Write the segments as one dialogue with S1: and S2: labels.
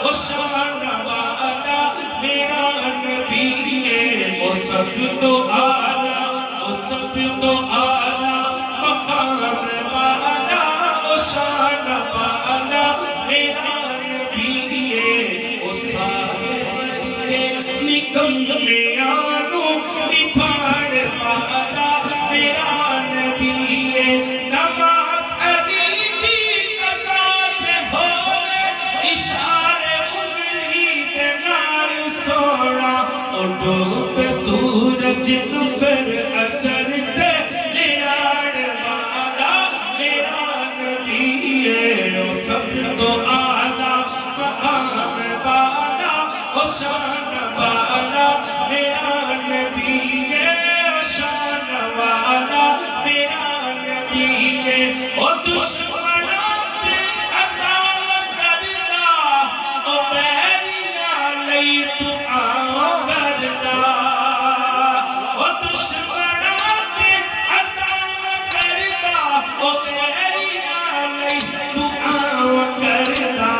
S1: او شان والا میرا نبی ہے، او سب تو اعلیٰ، او سب تو اعلیٰ مقام والا، او شان والا میرا نبی ہے، او سارے نکم میں آنو نپھاڑ والا میرا نبی ہے، نماز علی دی قضا سے ہوئے اشارے انگلی دے نال سوڑا، او ڈوب سورج نفر اثر تے لیاڑ والا میرا نبی ہے، او سب تو اعلیٰ مقام والا، او شان والا میرا نبی ہے، او شان والا میرا نبی ہے، او دشمنوں سے عطا کردا، او بیریاں لئی تو آن کردا، او دشمنوں سے عطا کردا، او بیریاں لئی تو آن کردا،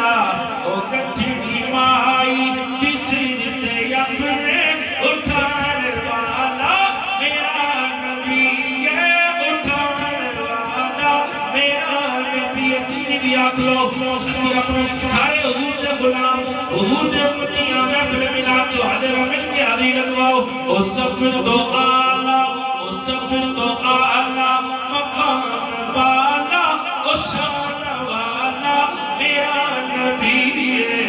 S1: او گٹھڑی مائی جس تے اپنے اٹھان والا میرا نبی ہے، اٹھان والا میرا نبی ہے، کسی بھی آنکھ لو کسی اپنے سارے حضور دے غلام حضور دے امتیاں محفل ملاد جو حاضر مل کے حاضری لگواؤ، او سب تو اعلیٰ، او سب تو اعلیٰ مقام والا، او شان والا میرا نبی ہے۔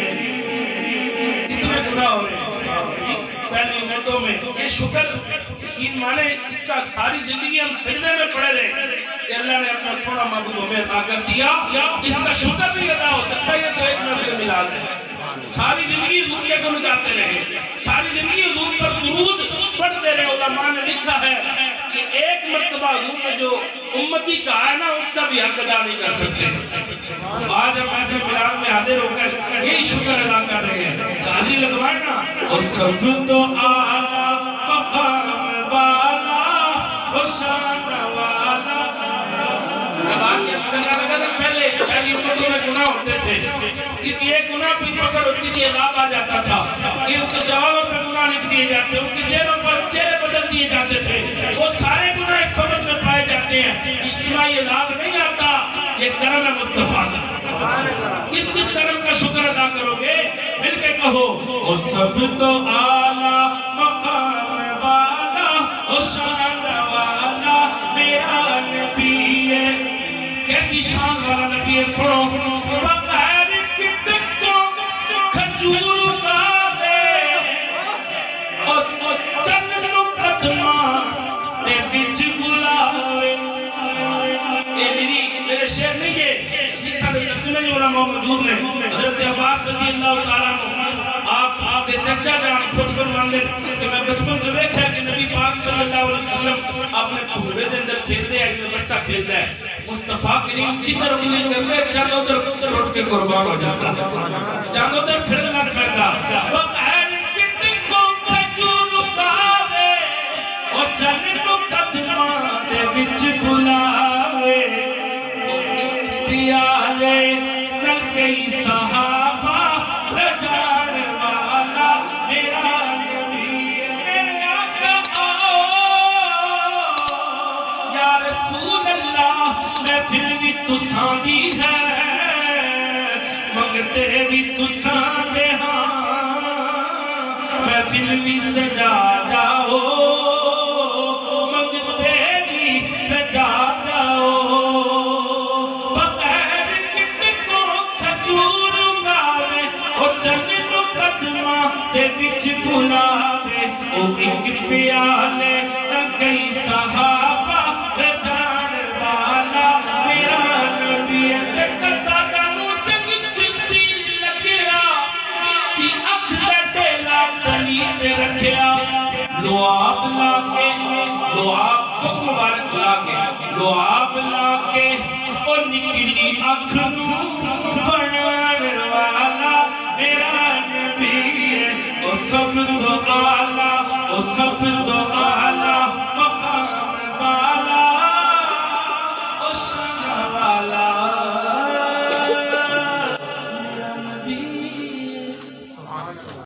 S1: کتنے گناہ ہو رہے ہیں پہلی امتوں میں، یہ شکر یقین مانے اس کا ساری زندگی ہم سجدے میں پڑے رہے کہ اللہ نے اپنا سونا معبود ہمیں عطا کر دیا، اس کا شکر بھی ادا ہو سکتا ہے، یہ تو ایک محفل ملاد ہے۔ ساری زندگی حضور کے گن گاتے رہے، ساری زندگی حضور پر درود پڑھتے رہے، علماء نے لکھا ہے کہ ایک مرتبہ حضور نے جو امتی کہا ہے نا اس کا بھی حق ادا نہیں کر سکتے۔ آج ہم محفل ملاد میں حاضر ہو کر یہی شکر ادا کر رہے ہیں، حاضری لگوائے نا، اور سب تو اعلیٰ مقام والا، او شان والا۔ اب آج یہ پتہ نہ لگا تھا پہلے پہلی امتوں میں گناہ ہوتے تھے، کسی ایک گناہ پہ پکڑ ہوتی تھی عذاب آ جاتا تھا کہ ان کے جوابوں پہ گناہ لکھ دیے جاتے، ان کے چہروں پر چہرے بدل دیے جاتے تھے، وہ سارے گناہ اس سمجھ میں پائے جاتے ہیں، اجتماعی عذاب نہیں آتا، یہ کرم ہے مصطفیٰ کا۔ کس کس کرم کا شکر ادا کرو گے؟ مل کے کہو، او سب تو اعلیٰ مقام والا، او شان والا میرا نبی ہے، کیسی شان والا نبی ہے، سنو، بغیر کٹکوں کھجور اگاوے، اور چند مقدمہ دے بچ بلاوے۔ اے میرے شعر نہیں ہے، اس کا ترجمے جو علماء موجود ہیں، حضرت عباس رضی اللہ تعالیٰ عنہ، آپ کے چچا جان خود فرماندے کہ میں بچپن سے دیکھا کہ نبی پاک صلی اللہ علیہ وسلم اپنے پھوڑے دے اندر کھیلتے ہیں، جو بچہ کھیلتا ہے، مصطفیٰ کریم جدھر انگلی کرتے ہیں چاندوں در اٹھ کے قربان ہو جاتا ہے، چاندوں در پھر لگ پیدا، بغیر کٹکوں کھجور اگاوے، اور چند مقدمہ دے بچ بلاوے، پیالے نل کئی صحابہ رجاڑ والا میرا نبی ہے، میرے آقا آؤ یا رسول اللہ، محفل بھی تساں دی ہے، منگتے بھی تساں دے ہاں، محفل بھی سجا جاؤ، منگتے بھی رجا جاؤ، بغیر کٹکوں کھجور اگاوے، اور چند مقدمہ دے بچ بلاوے، او ایک پیالے نہ کئی صحابہ رجاڑ والا میرا نبی ہے، کرتا دانو چنگ چنچیر لگیا، سی اکھ دے ڈیلا تنی تے رکھیا، لعاب لا کے، لعاب تو مبارک لا کے، لعاب لا کے، اور نکلی اکھ نو بنان والا میرا نبی ہے، او سب تو اعلیٰ، او سب تو اعلیٰ مقام والا، او شان والا میرا نبی ہے۔